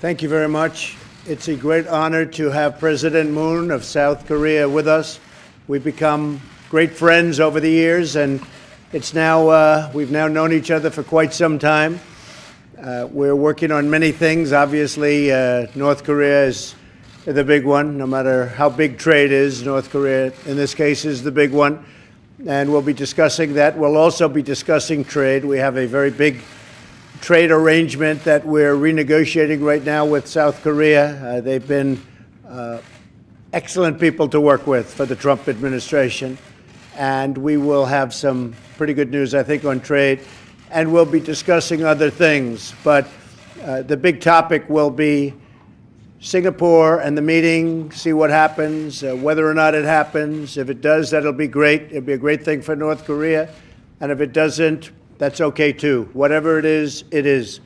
Thank you very much. It's a great honor to have President Moon of South Korea with us. We've become great friends over the years, and it's now we've now known each other for quite some time. We're working on many things. Obviously, North Korea is the big one. No matter how big trade is, North Korea, in this case, is the big one. And we'll be discussing that. We'll also be discussing trade. We have a very big trade arrangement that we're renegotiating right now with South Korea. They've been excellent people to work with for the Trump administration. And we will have some pretty good news, I think, on trade. And we'll be discussing other things. But the big topic will be Singapore and the meeting, see what happens, whether or not it happens. If it does, that'll be great. It'll be a great thing for North Korea. And if it doesn't, that's okay too. Whatever it is, it is.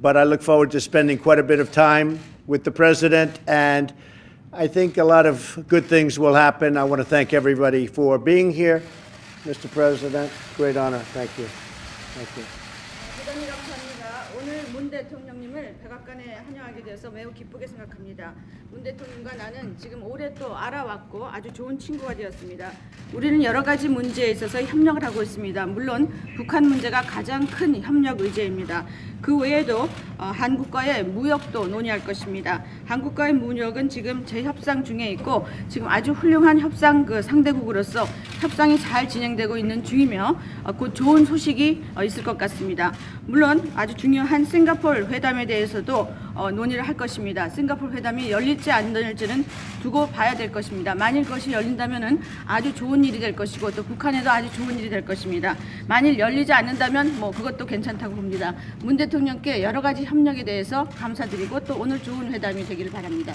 But I look forward to spending quite a bit of time with the president, and I think a lot of good things will happen. I want to thank everybody for being here. Mr. President, great honor. Thank you. Thank you. 대단히 감사합니다. 오늘 문 대통령님을 백악관에 환영하게 되어서 매우 기쁘게 생각합니다. 문 대통령과 나는 지금 오래 또 알아왔고 아주 좋은 친구가 되었습니다. 우리는 여러 가지 문제에 있어서 협력을 하고 있습니다. 물론 북한 문제가 가장 큰 협력 의제입니다. 그 외에도 한국과의 무역도 논의할 것입니다. 한국과의 무역은 지금 재협상 중에 있고 지금 아주 훌륭한 협상 상대국으로서 협상이 잘 진행되고 있는 중이며 곧 좋은 소식이 있을 것 같습니다. 물론 아주 중요한 싱가포르 회담에 대해서도 논의를 할 것입니다. 싱가포르 회담이 열릴지 안 열릴지는 두고 봐야 될 것입니다. 만일 그것이 열린다면은 아주 좋은 일이 될 것이고 또 북한에도 아주 좋은 일이 될 것입니다. 만일 열리지 않는다면 그것도 괜찮다고 봅니다. 문 대통령께 여러 가지 협력에 대해서 감사드리고 또 오늘 좋은 회담이 되기를 바랍니다.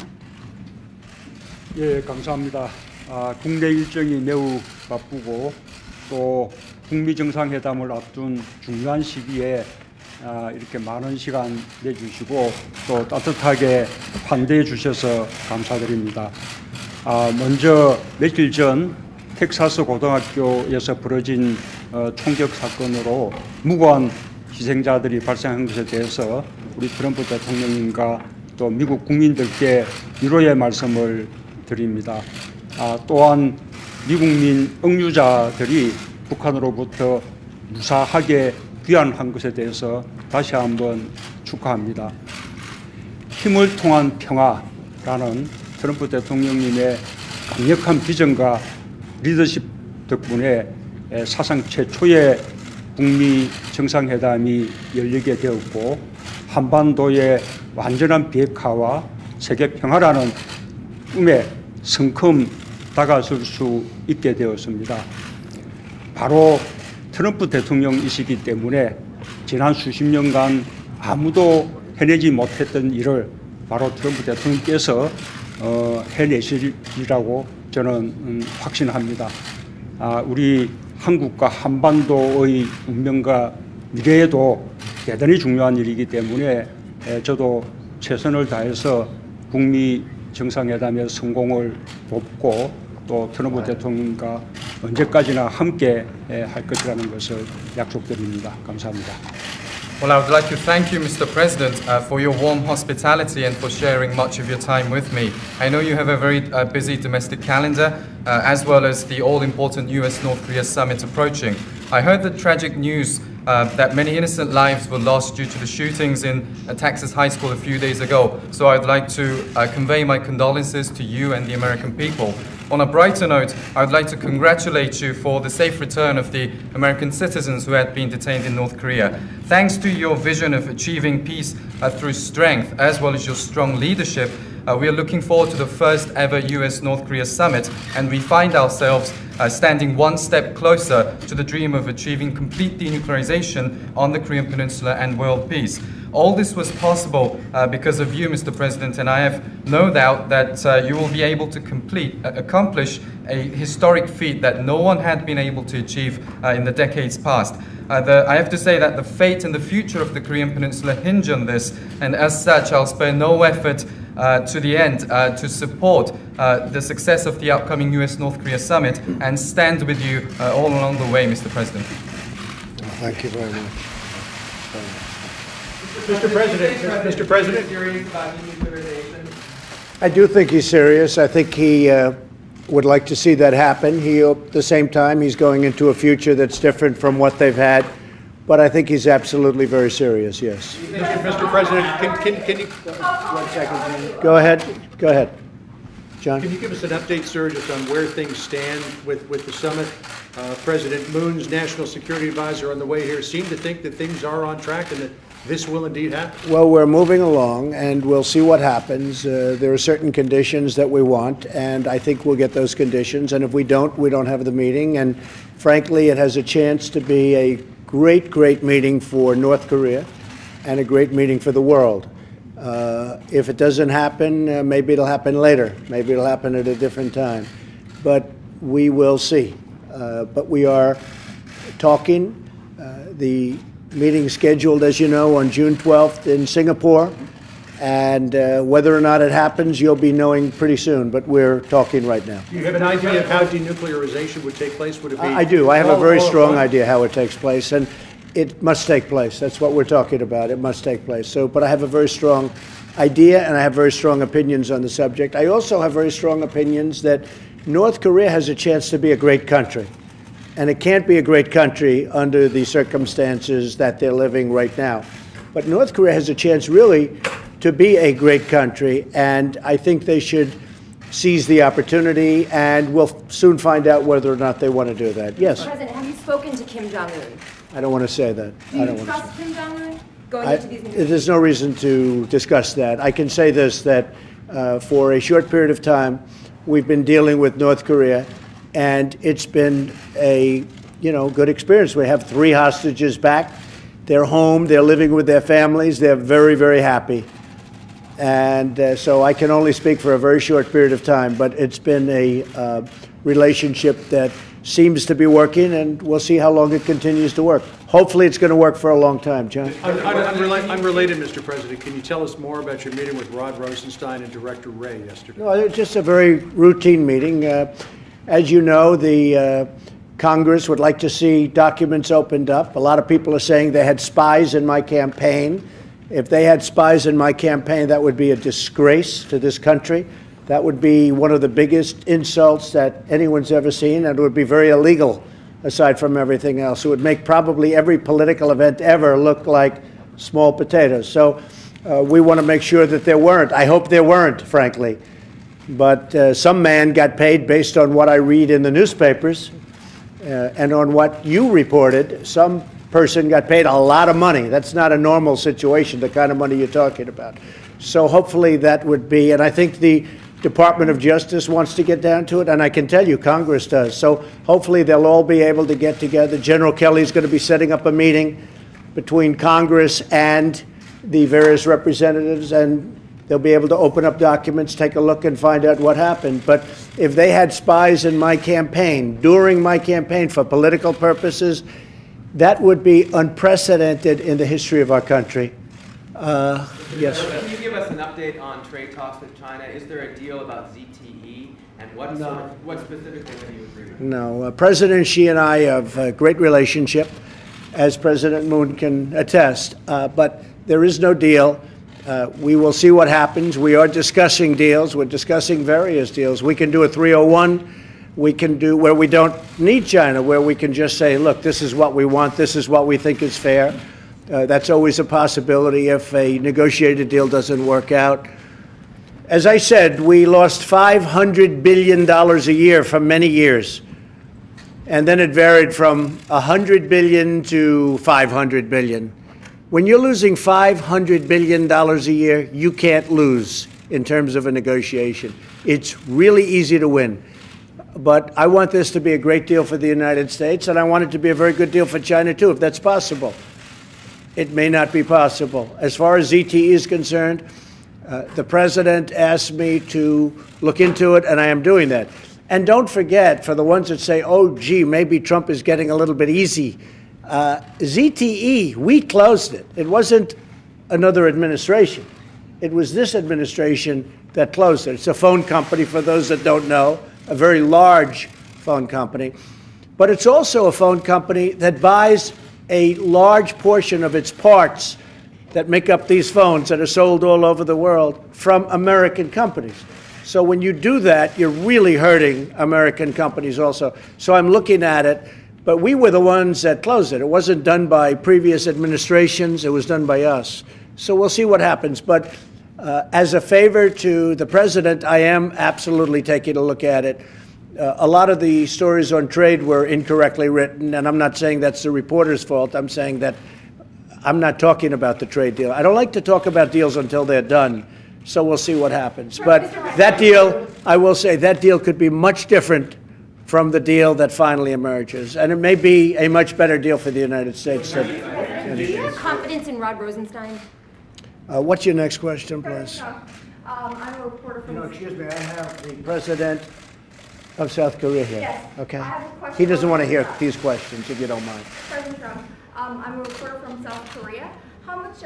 예, 감사합니다. 국내 일정이 매우 바쁘고 또 북미 정상회담을 앞둔 중요한 시기에 이렇게 많은 시간 내주시고 또 따뜻하게 환대해 주셔서 감사드립니다. 먼저 며칠 전 텍사스 고등학교에서 벌어진 총격 사건으로 무고한 희생자들이 발생한 것에 대해서 우리 트럼프 대통령님과 또 미국 국민들께 위로의 말씀을 드립니다. 또한 미국민 억류자들이 북한으로부터 무사하게 귀환한 것에 대해서 다시 한번 축하합니다. 힘을 통한 평화라는 트럼프 대통령님의 강력한 비전과 리더십 덕분에 사상 최초의 북미 정상회담이 열리게 되었고 한반도의 완전한 비핵화와 세계 평화라는 꿈에 성큼 다가설 수 있게 되었습니다. 바로 트럼프 대통령이시기 때문에 지난 수십 년간 아무도 해내지 못했던 일을 바로 트럼프 대통령께서 해내시리라고 저는 확신합니다. 우리 한국과 한반도의 운명과 미래에도 대단히 중요한 일이기 때문에 저도 최선을 다해서 북미 정상회담의 성공을 돕고 또 트럼프 대통령과 언제까지나 함께 할 것이라는 것을 약속드립니다. 감사합니다. Well, I would like to thank you, Mr. President, for your warm hospitality and for sharing much of your time with me. I know you have a very busy domestic calendar, as well as the all-important US-North Korea summit approaching. I heard the tragic news that many innocent lives were lost due to the shootings in Texas high school a few days ago. So I'd like to convey my condolences to you and the American people. On a brighter note, I would like to congratulate you for the safe return of the American citizens who had been detained in North Korea. Thanks to your vision of achieving peace through strength, as well as your strong leadership, we are looking forward to the first ever US-North Korea summit, and we find ourselves standing one step closer to the dream of achieving complete denuclearization on the Korean Peninsula and world peace. All this was possible because of you, Mr. President, and I have no doubt that you will be able to accomplish a historic feat that no one had been able to achieve in the decades past. I have to say that the fate and the future of the Korean Peninsula hinge on this, and as such, I'll spare no effort to the end to support the success of the upcoming US-North Korea summit and stand with you all along the way, Mr. President. Thank you very much. Mr. President, Mr. President. Serious about denuclearization? I do think he's serious. I think he would like to see that happen. At the same time, he's going into a future that's different from what they've had. But I think he's absolutely very serious, yes. Mr. President, can you, 1 second, Jim. Go ahead. Go ahead. John? can you give us an update, sir, just on where things stand with the summit? President Moon's national security advisor on the way here seemed to think that things are on track and that this will indeed happen. Well, we're moving along, and we'll see what happens. There are certain conditions that we want, and I think we'll get those conditions. And if we don't have the meeting. And frankly, it has a chance to be a great, great meeting for North Korea and a great meeting for the world. If it doesn't happen, maybe it'll happen later. Maybe it'll happen at a different time. But we will see. But we are talking. The meeting scheduled, as you know, on June 12th in Singapore. And whether or not it happens, you'll be knowing pretty soon. But we're talking right now. Do you have an idea of how denuclearization would take place? Would it be? I do. I have a very all strong at once? idea how it takes place. And it must take place. That's what we're talking about. It must take place. But I have a very strong idea, and I have very strong opinions on the subject. I also have very strong opinions that North Korea has a chance to be a great country. And it can't be a great country under the circumstances that they're living right now. But North Korea has a chance, really, to be a great country, and I think they should seize the opportunity, and we'll soon find out whether or not they want to do that. Yes? President, have you spoken to Kim Jong-un? I don't want to say that. Do I you don't want to say trust Kim Jong-un going I- into these negotiations? There's no reason to discuss that. I can say this, that for a short period of time, we've been dealing with North Korea, and it's been a good experience. We have 3 hostages back. They're home. They're living with their families. They're very, very happy. And so I can only speak for a very short period of time, but it's been a relationship that seems to be working, and we'll see how long it continues to work. Hopefully it's going to work for a long time, John. Unrelated, Mr. President, can you tell us more about your meeting with Rod Rosenstein and Director Wray yesterday? No, it's just a very routine meeting. As you know, the Congress would like to see documents opened up. A lot of people are saying they had spies in my campaign. If they had spies in my campaign, that would be a disgrace to this country. That would be one of the biggest insults that anyone's ever seen, and it would be very illegal, aside from everything else. It would make probably every political event ever look like small potatoes. So we want to make sure that there weren't. I hope there weren't, frankly. But some man got paid based on what I read in the newspapers and on what you reported. Some person got paid a lot of money. That's not a normal situation, the kind of money you're talking about. So hopefully that would be, and I think the Department of Justice wants to get down to it, and I can tell you Congress does. So hopefully they'll all be able to get together. General Kelly's going to be setting up a meeting between Congress and the various representatives, and they'll be able to open up documents, take a look, and find out what happened. But if they had spies in my campaign, during my campaign for political purposes, that would be unprecedented in the history of our country. Yes. Can you give us an update on trade talks with China? Is there a deal about ZTE, and what specifically do you agree with? No. President Xi and I have a great relationship, as President Moon can attest. But there is no deal. We will see what happens. We are discussing deals. We're discussing various deals. We can do a 301. We can do where we don't need China, where we can just say, look, this is what we want. This is what we think is fair. That's always a possibility if a negotiated deal doesn't work out. As I said, we lost $500 billion a year for many years. And then it varied from $100 billion to $500 billion. When you're losing $500 billion a year, you can't lose in terms of a negotiation. It's really easy to win. But I want this to be a great deal for the United States, and I want it to be a very good deal for China, too, if that's possible. It may not be possible. As far as ZTE is concerned, the president asked me to look into it, and I am doing that. And don't forget, for the ones that say, oh, gee, maybe Trump is getting a little bit easy, ZTE, we closed it. It wasn't another administration. It was this administration that closed it. It's a phone company, for those that don't know, a very large phone company. But it's also a phone company that buys a large portion of its parts that make up these phones that are sold all over the world from American companies. So when you do that, you're really hurting American companies also. So I'm looking at it, but we were the ones that closed it. It wasn't done by previous administrations, it was done by us. So we'll see what happens. But as a favor to the president, I am absolutely taking a look at it. A lot of the stories on trade were incorrectly written, and I'm not saying that's the reporter's fault. I'm saying that I'm not talking about the trade deal. I don't like to talk about deals until they're done, so we'll see what happens. But that deal, I will say, that deal could be much different from the deal that finally emerges, and it may be a much better deal for the United States. Do you have confidence in Rod Rosenstein? What's your next question, please? I'm a reporter from. Excuse me, I have the president of South Korea here. Yes. Okay. I have a question He doesn't for want to hear Trump. these questions, if you don't mind. President Trump, I'm a reporter from South Korea. How much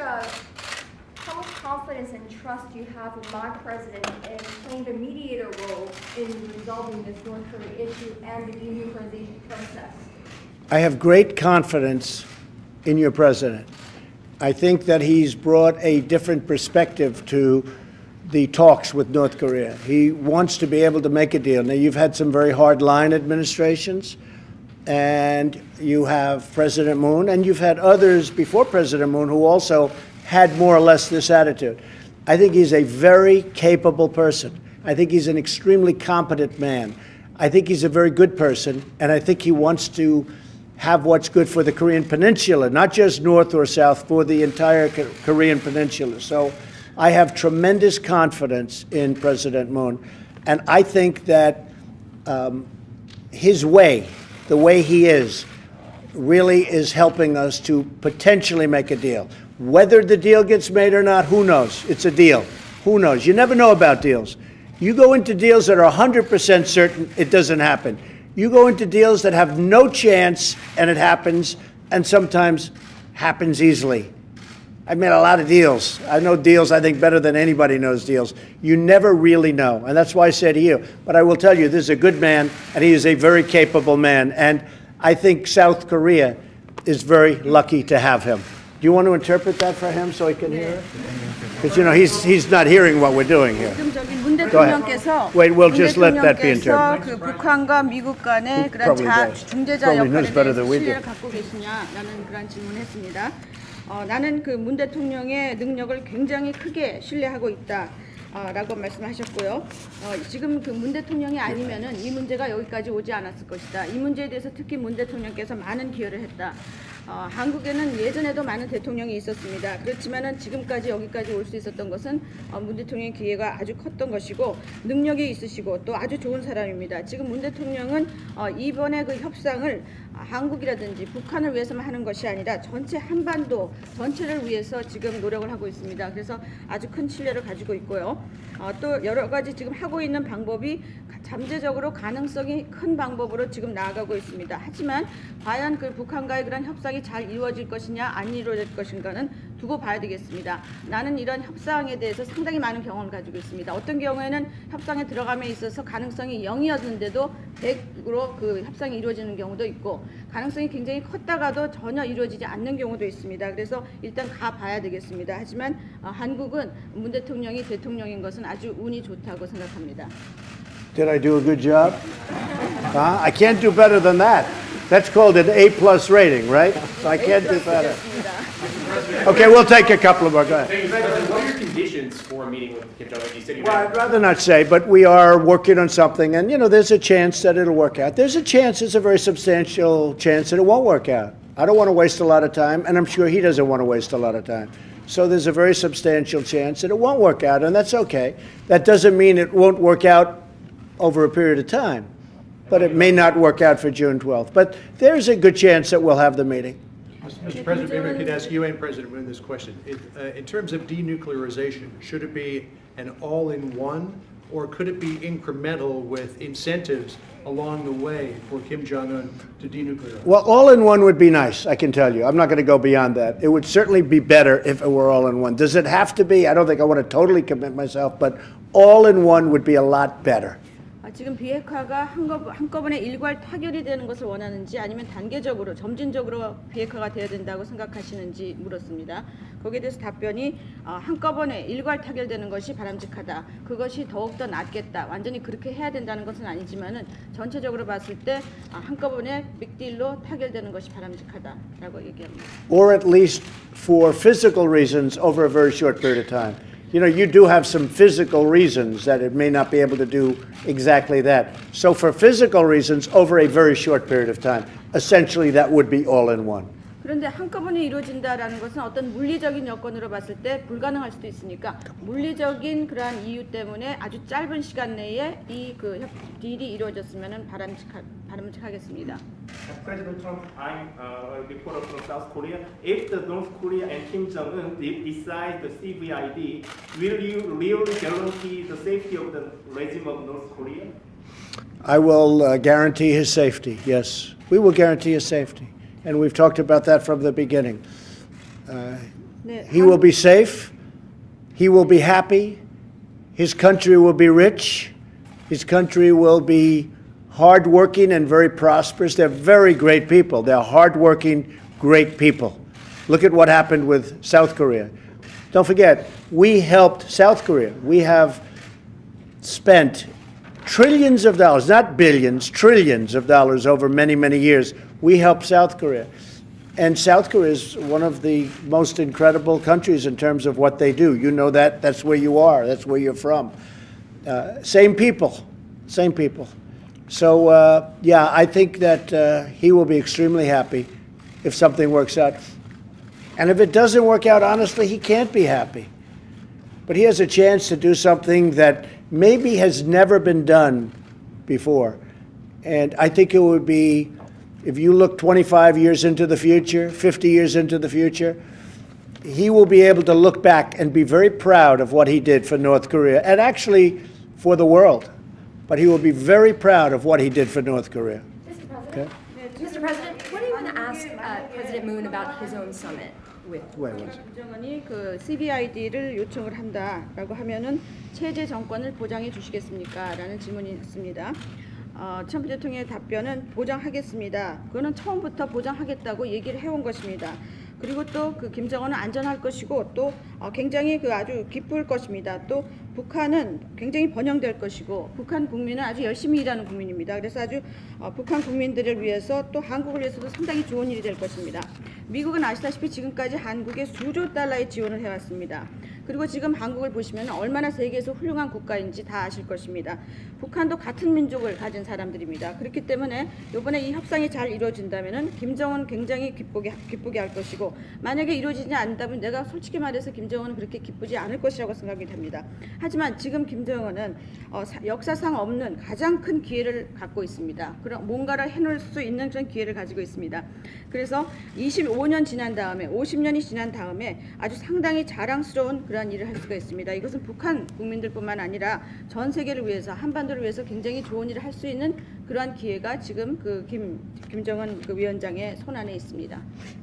confidence and trust do you have in my president in playing the mediator role in resolving this North Korea issue and the denuclearization process? I have great confidence in your president. I think that he's brought a different perspective to the talks with North Korea. He wants to be able to make a deal. Now, you've had some very hard-line administrations, and you have President Moon, and you've had others before President Moon who also had more or less this attitude. I think he's a very capable person. I think he's an extremely competent man. I think he's a very good person, and I think he wants to have what's good for the Korean Peninsula, not just North or South, for the entire Korean Peninsula. So I have tremendous confidence in President Moon, and I think that his way, the way he is, really is helping us to potentially make a deal. Whether the deal gets made or not, who knows? It's a deal. Who knows? You never know about deals. You go into deals that are 100% certain it doesn't happen. You go into deals that have no chance and it happens, and sometimes happens easily. I've made a lot of deals. I know deals, I think, better than anybody knows deals. You never really know, and that's why I say to you. But I will tell you, this is a good man, and he is a very capable man. And I think South Korea is very lucky to have him. Do you want to interpret that for him so he can hear it? Because, you know, he's not hearing what we're doing here. 지금 저기 문 Go ahead. 대통령께서 Wait, we'll just let that be 대통령께서 interpreted. 그 북한과 미국 간의 그런 probably does. 중재자 Probably knows 역할에 better 대해서 than we do. 신뢰를 갖고 계시냐라는 그런 질문했습니다. 나는 그 문 대통령의 능력을 굉장히 크게 신뢰하고 있다. 라고 말씀하셨고요. 지금 그 문 대통령이 아니면은 이 문제가 여기까지 오지 않았을 것이다. 이 문제에 대해서 특히 문 대통령께서 많은 기여를 했다. 한국에는 예전에도 많은 대통령이 있었습니다. 그렇지만은 지금까지 여기까지 올 수 있었던 것은 문 대통령의 기회가 아주 컸던 것이고 능력이 있으시고 또 아주 좋은 사람입니다. 지금 문 대통령은 이번에 그 협상을 한국이라든지 북한을 위해서만 하는 것이 아니라 전체 한반도 전체를 위해서 지금 노력을 하고 있습니다. 그래서 아주 큰 신뢰를 가지고 있고요. 또 여러 가지 지금 하고 있는 방법이 잠재적으로 가능성이 큰 방법으로 지금 나아가고 있습니다. 하지만 과연 그 북한과의 그런 협상이 잘 이루어질 것이냐 안 이루어질 것인가는 두고 봐야 되겠습니다. 나는 이런 협상에 대해서 상당히 많은 경험을 가지고 있습니다. 어떤 경우에는 협상에 들어감에 있어서 가능성이 0이었는데도 100으로 그 협상이 이루어지는 경우도 있고 가능성이 굉장히 컸다가도 전혀 이루어지지 않는 경우도 있습니다. 그래서 일단 가봐야 되겠습니다. 하지만 한국은 문 대통령이 대통령인 것은 아주 운이 좋다고 생각합니다. Did I do a good job? I can't do better than that. That's called an A+ rating, right? So I can't do better. Okay, we'll take a couple of more. Go ahead. What are your conditions for a meeting with Kim Jong-un? You said you Well, I'd rather not say, but we are working on something, and, you know, there's a chance that it'll work out. There's a chance, there's a very substantial chance that it won't work out. I don't want to waste a lot of time, and I'm sure he doesn't want to waste a lot of time. So there's a very substantial chance that it won't work out, and that's okay. That doesn't mean it won't work out over a period of time, but it may not work out for June 12th. But there's a good chance that we'll have the meeting. Mr. President, maybe I could ask you and President Moon this question. In terms of denuclearization, should it be an all-in-one, or could it be incremental with incentives along the way for Kim Jong-un to denuclearize? Well, all-in-one would be nice, I can tell you. I'm not going to go beyond that. It would certainly be better if it were all-in-one. Does it have to be? I don't think I want to totally commit myself, but all-in-one would be a lot better. 지금 비핵화가 한꺼번에 일괄 타결이 되는 것을 원하는지 아니면 단계적으로 점진적으로 비핵화가 돼야 된다고 생각하시는지 물었습니다. 거기에 대해서 답변이 한꺼번에 일괄 타결되는 것이 바람직하다. 그것이 더욱더 낫겠다. 완전히 그렇게 해야 된다는 것은 아니지만은 전체적으로 봤을 때 한꺼번에 빅딜로 타결되는 것이 바람직하다라고 얘기합니다. Or at least for physical reasons over a very short period of time. You know, you do have some physical reasons that it may not be able to do exactly that. So for physical reasons, over a very short period of time, essentially that would be all in one. 그런데 한꺼번에 이루어진다라는 것은 어떤 물리적인 여건으로 봤을 때 불가능할 수도 있으니까 물리적인 그러한 이유 때문에 아주 짧은 시간 내에 이 딜이 이루어졌으면 바람직하겠습니다. President Trump, I'm a reporter from South Korea. If the North Korea and Kim Jong-un decide the CVID, will you really guarantee the safety of the regime of North Korea? I will guarantee his safety, yes. We will guarantee his safety. And we've talked about that from the beginning. He will be safe. He will be happy. His country will be rich. His country will be hardworking and very prosperous. They're very great people. They're hardworking, great people. Look at what happened with South Korea. Don't forget, we helped South Korea. We have spent trillions of dollars, not billions, trillions of dollars over many, many years. We helped South Korea. And South Korea is one of the most incredible countries in terms of what they do. You know that. That's where you are. That's where you're from. Same people. Same people. So, yeah, I think that he will be extremely happy if something works out. And if it doesn't work out, honestly, he can't be happy. But he has a chance to do something that maybe has never been done before. And I think it would be, if you look 25 years into the future, 50 years into the future, he will be able to look back and be very proud of what he did for North Korea and actually for the world. But he will be very proud of what he did for North Korea. Mr. President, Okay? Mr. President, what do you want to ask President Moon about his own summit with? Wait, wait. 김정은이 그 CVID를 요청을 한다라고 하면은 체제 정권을 보장해 주시겠습니까? 라는 질문이 있습니다. 트럼프 대통령의 답변은 보장하겠습니다. 그거는 처음부터 보장하겠다고 얘기를 해온 것입니다. 그리고 또 그 김정은은 안전할 것이고 또 굉장히 아주 기쁠 것입니다. 또 북한은 굉장히 번영될 것이고 북한 국민은 아주 열심히 일하는 국민입니다. 그래서 아주 북한 국민들을 위해서 또 한국을 위해서도 상당히 좋은 일이 될 것입니다. 미국은 아시다시피 지금까지 한국에 수조 달러의 지원을 해왔습니다. 그리고 지금 한국을 보시면 얼마나 세계에서 훌륭한 국가인지 다 아실 것입니다. 북한도 같은 민족을 가진 사람들입니다. 그렇기 때문에 이번에 이 협상이 잘 이루어진다면 김정은 굉장히 기쁘게 할 것이고 만약에 이루어지지 않는다면 내가 솔직히 말해서 김정은은 그렇게 기쁘지 않을 것이라고 생각이 됩니다. 하지만 지금 김정은은 역사상 없는 가장 큰 기회를 갖고 있습니다. 그런 뭔가를 해놓을 수 있는 그런 기회를 가지고 있습니다. 그래서 25년 지난 다음에 50년이 지난 다음에 아주 상당히 자랑스러운 그러한 일을 할 수가 있습니다. 이것은 북한 국민들뿐만 아니라 전 세계를 위해서 한반도를 위해서 굉장히 좋은 일을 할 수 있는 그러한 기회가 지금 김정은 위원장의 손 안에 있습니다.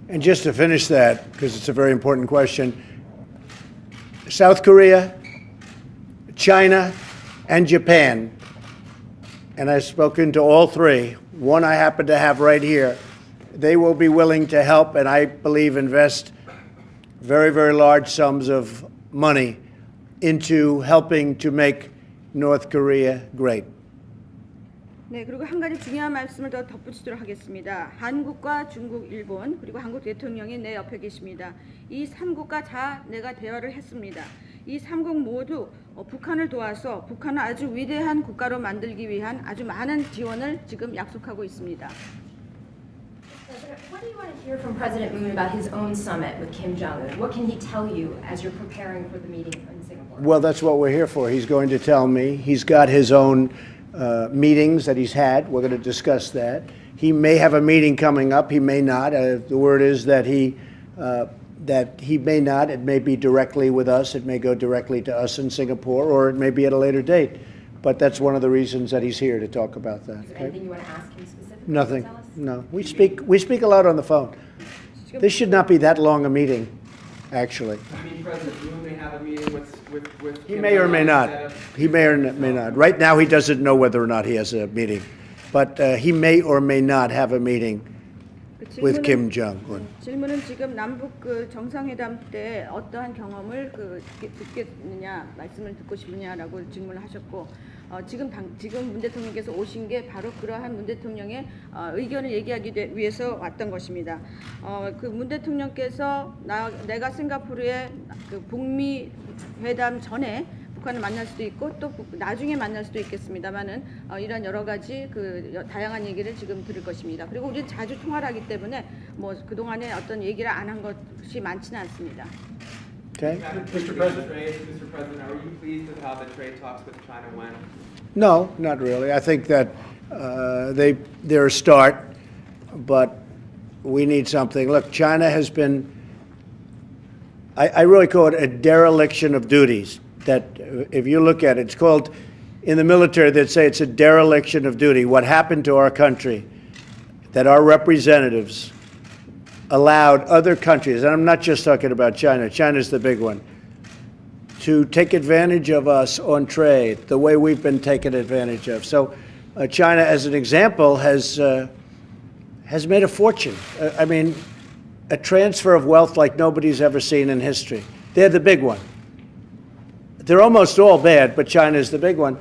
And just to finish that, because it's a very important question, South Korea, China, and Japan, and I've spoken to all three. One I happen to have right here. They will be willing to help, and I believe invest very, very large sums of money into helping to make North Korea great. 네, 그리고 한 가지 중요한 말씀을 더 덧붙이도록 하겠습니다. 한국과 중국, 일본, 그리고 한국 대통령이 내 옆에 계십니다. 이 3국과 다 내가 대화를 했습니다. 이 3국 모두 북한을 도와서 북한을 아주 위대한 국가로 만들기 위한 아주 많은 지원을 지금 약속하고 있습니다. What do you want to hear from President Moon about his own summit with Kim Jong-un? What can he tell you as you're preparing for the meeting in Singapore? Well, that's what we're here for. He's going to tell me. He's got his own meetings that he's had. We're going to discuss that. He may have a meeting coming up. He may not. The word is that he may not. It may be directly with us. It may go directly to us in Singapore, or it may be at a later date. But that's one of the reasons that he's here to talk about that. Is there anything you want to ask him specifically? Nothing. Tell us? No. We speak a lot on the phone. This should not be that long a meeting. actually. I mean, President Moon may have a meeting with He Kim may or may Jong-un not. instead of- He may or may not. Right now, he doesn't know whether or not he has a meeting. But he may or may not have a meeting 그 with Kim Jong-un. 질문은 지금 남북 그 정상회담 때 어떠한 경험을 듣겠느냐, 말씀을 듣고 싶느냐라고 질문을 하셨고, 지금 문 대통령께서 오신 게 바로 그러한 문 대통령의 의견을 얘기하기 위해서 왔던 것입니다. 그 문 대통령께서 내가 싱가포르에 그 북미 회담 전에 북한을 만날 수도 있고 또 나중에 만날 수도 있겠습니다만은 이런 여러 가지 그 다양한 얘기를 지금 들을 것입니다. 그리고 우리 자주 통화를 하기 때문에 뭐 그동안에 어떤 얘기를 안 한 것이 많지는 않습니다. Okay? Mr. President, are you pleased with how the trade talks with China went? No, not really. I think that they're a start, but we need something. Look, China has been, I really call it a dereliction of duties. That if you look at it, it's called, in the military, they'd say it's a dereliction of duty. What happened to our country, that our representatives allowed other countries, and I'm not just talking about China, China's the big one, to take advantage of us on trade the way we've been taken advantage of. So China, as an example, has made a fortune. I mean, a transfer of wealth like nobody's ever seen in history. They're the big one. They're almost all bad, but China is the big one.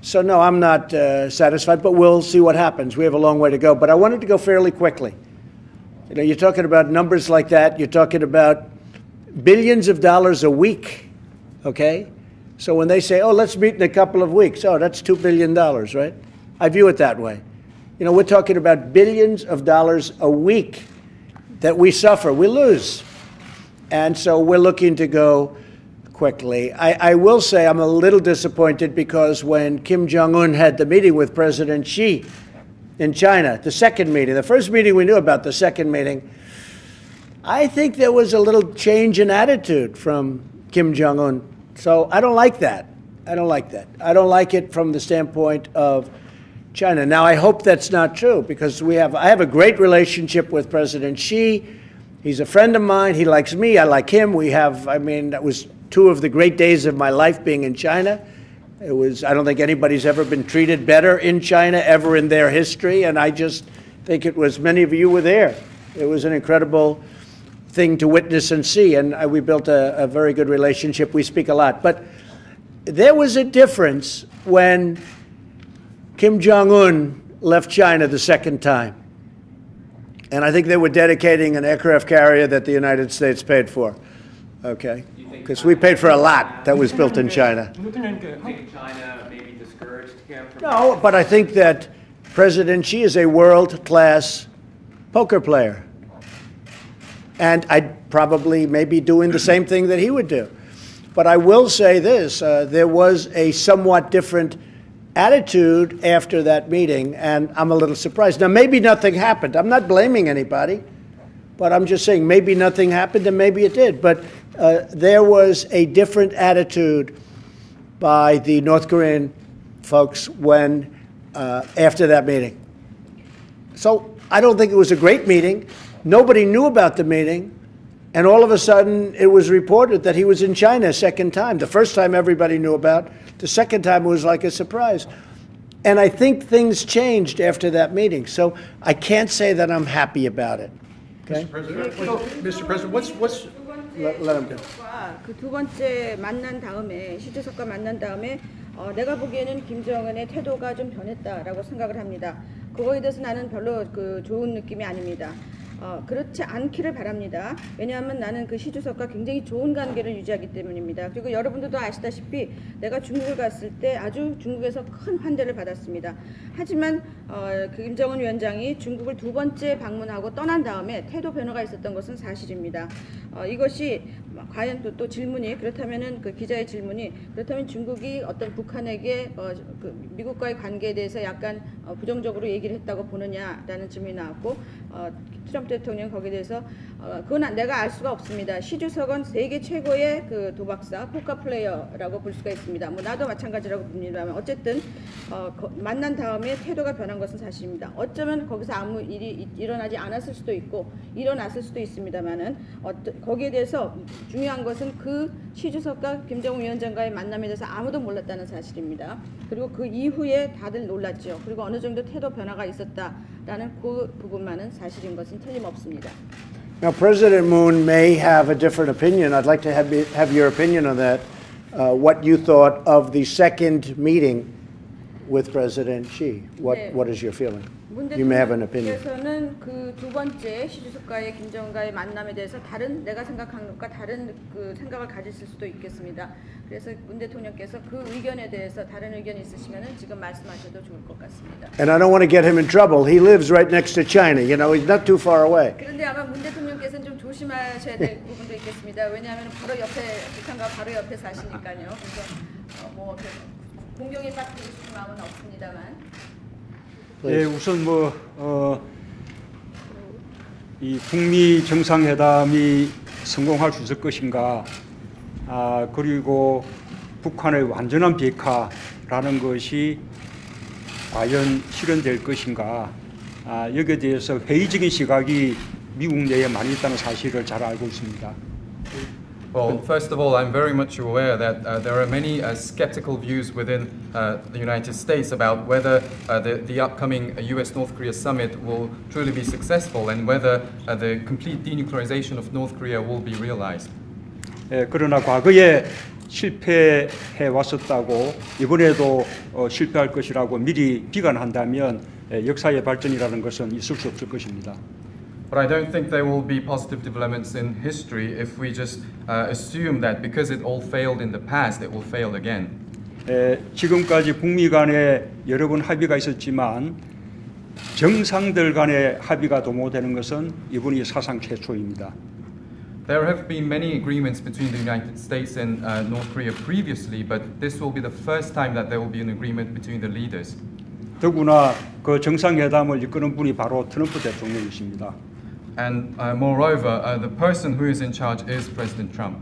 So no, I'm not satisfied, but we'll see what happens. We have a long way to go. But I wanted to go fairly quickly. You know, you're talking about numbers like that. You're talking about billions of dollars a week, okay? So when they say, oh, let's meet in a couple of weeks, oh, that's $2 billion, right? I view it that way. You know, we're talking about billions of dollars a week that we suffer, we lose. And so we're looking to go quickly. I will say I'm a little disappointed because when Kim Jong-un had the meeting with President Xi in China, the second meeting, the first meeting we knew about, the second meeting, I think there was a little change in attitude from Kim Jong-un. So I don't like that. I don't like that. I don't like it from the standpoint of China. Now, I hope that's not true because I have a great relationship with President Xi. He's a friend of mine. He likes me. I like him. That was two of the great days of my life being in China. I don't think anybody's ever been treated better in China ever in their history, and I just think many of you were there. It was an incredible thing to witness and see, and we built a very good relationship. We speak a lot. But there was a difference when Kim Jong-un left China the second time. And I think they were dedicating an aircraft carrier that the United States paid for, okay? Because we paid for a lot that was built in China. Do you think China maybe discouraged him from... No, but I think that President Xi is a world-class poker player. And I'd probably maybe doing the same thing that he would do. But I will say this, there was a somewhat different attitude after that meeting, and I'm a little surprised. Now, maybe nothing happened. I'm not blaming anybody, but I'm just saying maybe nothing happened and maybe it did. But there was a different attitude by the North Korean folks after that meeting. So I don't think it was a great meeting. Nobody knew about the meeting. And all of a sudden, it was reported that he was in China a second time. The first time everybody knew about. The second time it was like a surprise. And I think things changed after that meeting. So I can't say that I'm happy about it. Okay? Mr. President, what's Let him go. 그 두 번째 만난 다음에 시 주석과 만난 다음에 내가 보기에는 김정은의 태도가 좀 변했다라고 생각을 합니다. 그거에 대해서 나는 별로 좋은 느낌이 아닙니다. 그렇지 않기를 바랍니다. 왜냐하면 나는 그 시 주석과 굉장히 좋은 관계를 유지하기 때문입니다. 그리고 여러분들도 아시다시피 내가 중국을 갔을 때 아주 중국에서 큰 환대를 받았습니다. 하지만 김정은 위원장이 중국을 두 번째 방문하고 떠난 다음에 태도 변화가 있었던 것은 사실입니다. 이것이 과연 또 질문이 그렇다면은 그 기자의 질문이 그렇다면 중국이 어떤 북한에게 미국과의 관계에 대해서 약간 부정적으로 얘기를 했다고 보느냐라는 질문이 나왔고 트럼프 대통령 거기에 대해서 그건 내가 알 수가 없습니다. 시 주석은 세계 최고의 그 도박사, 포커 플레이어라고 볼 수가 있습니다. 뭐 나도 마찬가지라고 봅니다만 어쨌든 만난 다음에 태도가 변한 것은 사실입니다. 어쩌면 거기서 아무 일이 일어나지 않았을 수도 있고 일어났을 수도 있습니다만은 거기에 대해서 중요한 것은 그 시 주석과 김정은 위원장과의 만남에 대해서 아무도 몰랐다는 사실입니다. 그리고 그 이후에 다들 놀랐죠. 그리고 어느 정도 태도 변화가 있었다라는 그 부분만은 사실인 것은 틀림없습니다. Now, President Moon may have a different opinion. I'd like to have your opinion on that. What you thought of the second meeting with President Xi. What is your feeling? You may have an opinion. 대통령께서는 그 두 번째 시 주석과의 김정은과의 만남에 대해서 내가 생각한 것과 다른 그 생각을 가지실 수도 있겠습니다. 그래서 문 대통령께서 그 의견에 대해서 다른 의견이 있으시면은 지금 말씀하셔도 좋을 것 같습니다. And I don't want to get him in trouble. He lives right next to China. You know, he's not too far away. 그런데 아마 문 대통령께서는 좀 조심하셔야 될 부분도 있겠습니다. 왜냐하면 바로 옆에 북한과 바로 옆에 사시니까요. 그래서 뭐 공경에 빠뜨리고 싶은 마음은 없습니다만. 예, 우선 이 북미 정상회담이 성공할 수 있을 것인가, 그리고 북한의 완전한 비핵화라는 것이 과연 실현될 것인가, 여기에 대해서 회의적인 시각이 미국 내에 많이 있다는 사실을 잘 알고 있습니다. Well, first of all, I'm very much aware that there are many skeptical views within the United States about whether the upcoming US-North Korea summit will truly be successful and whether the complete denuclearization of North Korea will be realized. 그러나 과거에 실패해 왔었다고 이번에도 실패할 것이라고 미리 비관한다면 역사의 발전이라는 것은 있을 수 없을 것입니다. But I don't think there will be positive developments in history if we just assume that because it all failed in the past, it will fail again. 지금까지 북미 간에 여러 번 합의가 있었지만 정상들 간의 합의가 도모되는 것은 이번이 사상 최초입니다. There have been many agreements between the United States and North Korea previously, but this will be the first time that there will be an agreement between the leaders. 더구나 그 정상회담을 이끄는 분이 바로 트럼프 대통령이십니다. And moreover, the person who is in charge is President Trump.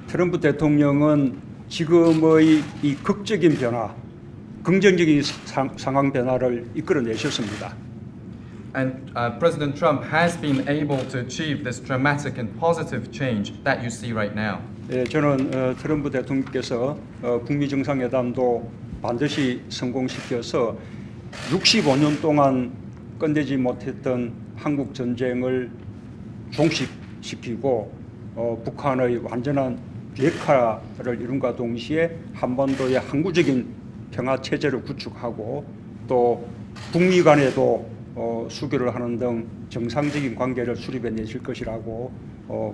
트럼프 대통령은 지금의 이 극적인 변화, 긍정적인 상황 변화를 이끌어내셨습니다. And President Trump has been able to achieve this dramatic and positive change that you see right now. 저는 트럼프 대통령께서 북미 정상회담도 반드시 성공시켜서 65년 동안 끝내지 못했던 한국 전쟁을 종식시키고 북한의 완전한 비핵화를 이룬과 동시에 한반도의 항구적인 평화 체제를 구축하고 또 북미 간에도 수교를 하는 등 정상적인 관계를 수립해내실 것이라고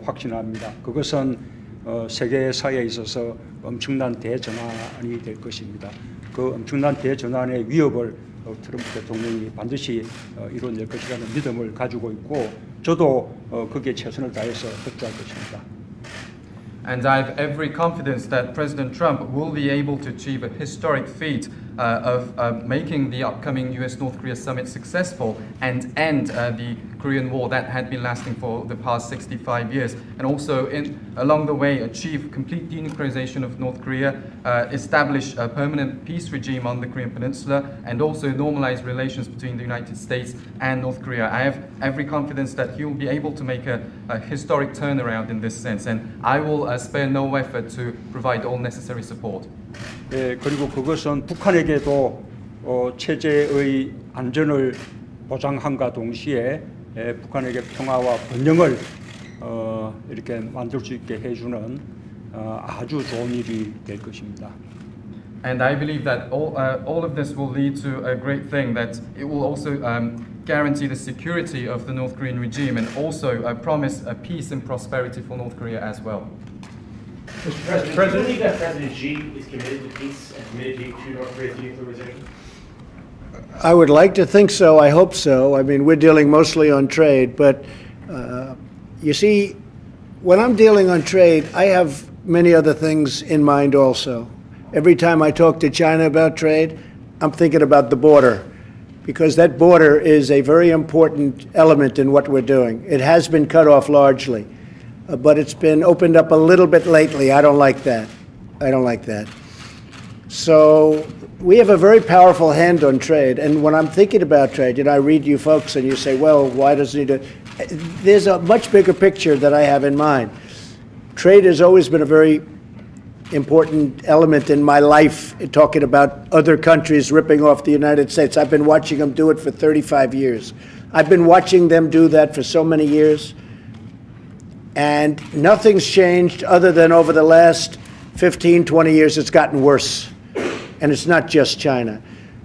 확신합니다. 그것은 세계사에 있어서 엄청난 대전환이 될 것입니다. 그 엄청난 대전환의 위협을 트럼프 대통령이 반드시 이뤄낼 것이라는 믿음을 가지고 있고 저도 거기에 최선을 다해서 협조할 것입니다. And I have every confidence that President Trump will be able to achieve a historic feat of making the upcoming US-North Korea summit successful and end the Korean War that had been lasting for the past 65 years, and also along the way achieve complete denuclearization of North Korea, establish a permanent peace regime on the Korean Peninsula, and also normalize relations between the United States and North Korea. I have every confidence that he will be able to make a historic turnaround in this sense, and I will spare no effort to provide all necessary support. 그리고 그것은 북한에게도 체제의 안전을 보장함과 동시에 북한에게 평화와 번영을 이렇게 만들 수 있게 해주는 아주 좋은 일이 될 것입니다. And I believe that all of this will lead to a great thing, that it will also guarantee the security of the North Korean regime and also promise peace and prosperity for North Korea as well. Mr. President, do you believe that President Xi is committed to peace and committed to North Korea's denuclearization? I would like to think so. I hope so. I mean, we're dealing mostly on trade, but you see, when I'm dealing on trade, I have many other things in mind also. Every time I talk to China about trade, I'm thinking about the border, because that border is a very important element in what we're doing. It has been cut off largely, but it's been opened up a little bit lately. I don't like that. I don't like that. So we have a very powerful hand on trade. And when I'm thinking about trade, you know, I read you folks and you say, well, why doesn't he do it? There's a much bigger picture that I have in mind. Trade has always been a very important element in my life, talking about other countries ripping off the United States. I've been watching them do it for 35 years. I've been watching them do that for so many years. And nothing's changed other than over the last 15, 20 years, it's gotten worse. And it's not just China.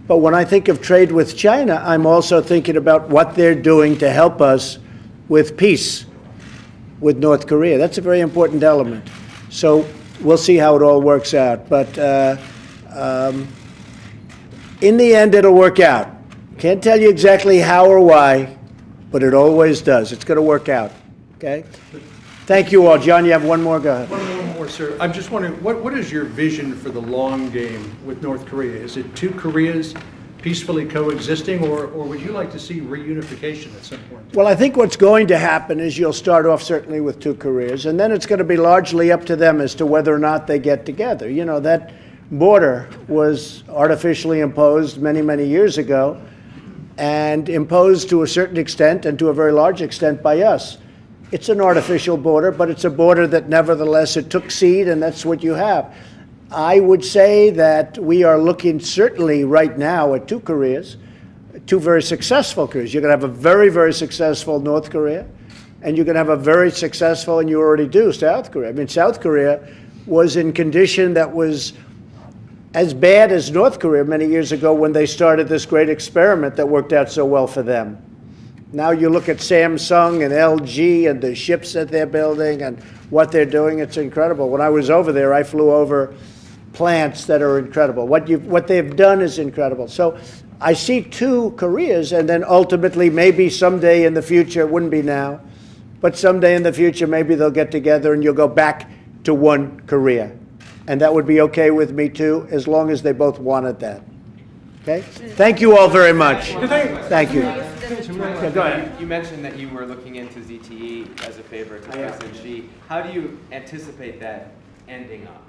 But when I think of trade with China, I'm also thinking about what they're doing to help us with peace with North Korea. That's a very important element. So we'll see how it all works out. But in the end, it'll work out. Can't tell you exactly how or why, but it always does. It's going to work out. Okay? Thank you all. John, you have one more? Go ahead. One more, sir. I'm just wondering, what is your vision for the long game with North Korea? Is it two Koreas peacefully coexisting, or would you like to see reunification at some point? Well, I think what's going to happen is you'll start off certainly with two Koreas, and then it's going to be largely up to them as to whether or not they get together. You know, that border was artificially imposed many, many years ago, and imposed to a certain extent and to a very large extent by us. It's an artificial border, but it's a border that nevertheless it took seed, and that's what you have. I would say that we are looking certainly right now at two Koreas, two very successful Koreas. You're going to have a very, very successful North Korea, and you're going to have a very successful, and you already do, South Korea. I mean, South Korea was in condition that was as bad as North Korea many years ago when they started this great experiment that worked out so well for them. Now you look at Samsung and LG and the ships that they're building and what they're doing, it's incredible. When I was over there, I flew over plants that are incredible. What they've done is incredible. So I see two Koreas, and then ultimately maybe someday in the future, it wouldn't be now, but someday in the future maybe they'll get together and you'll go back to one Korea. And that would be okay with me too, as long as they both wanted that. Okay? Thank you all very much. Thank you. Yeah, go ahead. You mentioned that you were looking into ZTE as a favor to President Xi. How do you anticipate that ending up?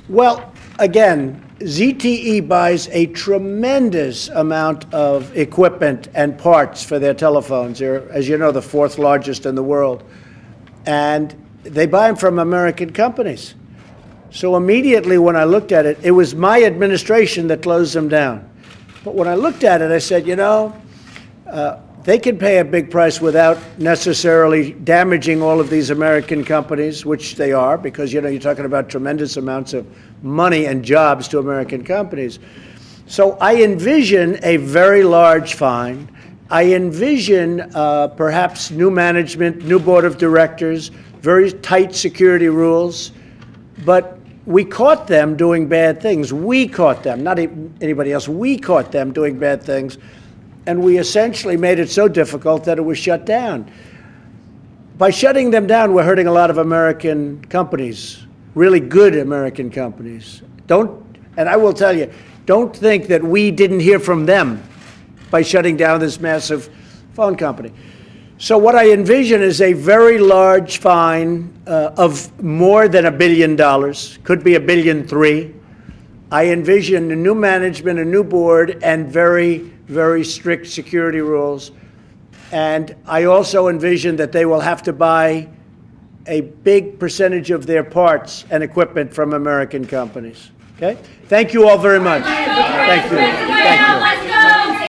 Well, again, ZTE buys a tremendous amount of equipment and parts for their telephones. They're, as you know, the fourth largest in the world. And they buy them from American companies. So immediately when I looked at it, it was my administration that closed them down. But when I looked at it, I said, you know, they can pay a big price without necessarily damaging all of these American companies, which they are, because, you know, you're talking about tremendous amounts of money and jobs to American companies. So I envision a very large fine. I envision perhaps new management, new board of directors, very tight security rules. But we caught them doing bad things. We caught them, not anybody else. We caught them doing bad things. And we essentially made it so difficult that it was shut down. By shutting them down, we're hurting a lot of American companies, really good American companies. And I will tell you, don't think that we didn't hear from them by shutting down this massive phone company. So what I envision is a very large fine of more than $1 billion, could be $1.3 billion. I envision a new management, a new board, and very, very strict security rules. And I also envision that they will have to buy a big percentage of their parts and equipment from American companies. Okay? Thank you all very much. Thank you. Thank you.